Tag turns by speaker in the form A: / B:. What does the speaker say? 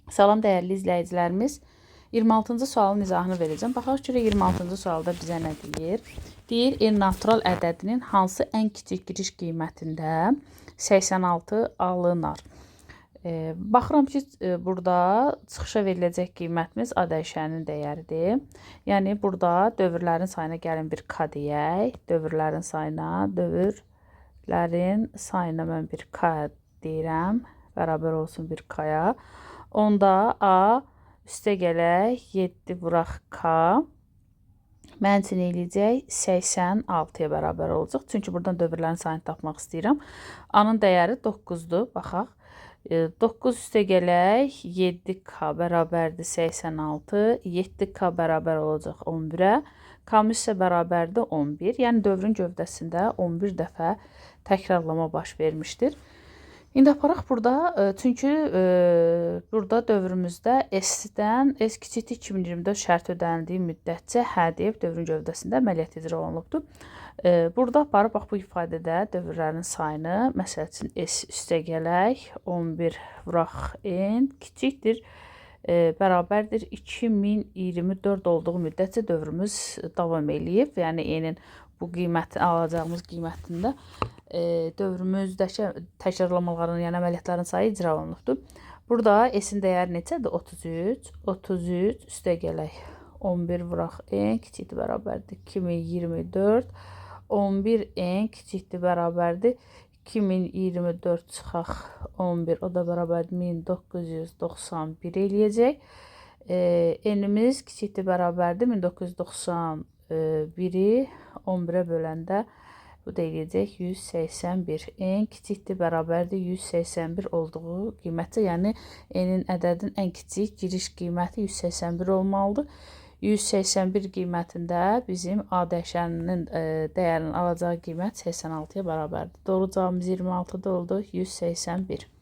A: Salam dəyərli izləyicilərimiz. 26-cı sualın izahını verəcəm. Baxaq görə 26-cı sualda bizə nə deyir? Deyir, n-natural ədədinin hansı ən kiçik giriş qiymətində 86 alınır? Baxıram ki, burada çıxışa veriləcək qiymətimiz A dəyişəninin dəyəridir. Yəni, burada dövrlərin sayına gəlin bir K deyək. Dövrlərin sayına mən bir K deyirəm. Bərabər olsun bir K-ya. Onda A üstə gələk 7 vuraq K mənzin eləyəcək 86-ya bərabər olacaq. Çünki buradan dövrlərin sayını tapmaq istəyirəm. A-nın dəyəri 9-dur. Baxaq. 9 üstə gələk 7K bərabərdir 86. 7K bərabər olacaq 11-ə. K-mız isə bərabərdir 11. Yəni dövrün gövdəsində 11 dəfə təkrarlama baş vermişdir. İndi aparaq burada, çünki burada dövrümüzdə S-dən S kiçikdir 2024 şərti ödənildiyi müddətcə hə deyib dövrün gövdəsində əməliyyat icra olunubdur. Burada aparıb bax bu ifadədə dövrlərin sayını, məsəl üçün S üstə gələk 11 vuraq n kiçikdir bərabərdir 2024 olduğu müddətcə dövrümüz davam eləyib. Yəni n-in bu qiyməti alacağımız qiymətində dövrümüzdəki təkrarlamaların, yəni əməliyyatların sayı icra olunubdur. Burada S-in dəyəri neçədir? 33. 33 üstə gələk 11 vuraq n kiçikdir bərabərdir 2024. 11 n kiçikdir bərabərdir 2024 çıxaq 11, o da bərabərdir 1991 eləyəcək. N-imiz kiçikdir bərabərdir 1991-i 11-ə böləndə bu da eləyəcək 181. N kiçikdir bərabərdir 181 olduğu qiymətə, yəni n-in ədədin ən kiçik giriş qiyməti 181 olmalıdır. 181 qiymətində bizim A dəyişəninin dəyərinin alacağı qiymət 86-ya bərabərdir. Doğru cavabımız 26-da oldu, 181.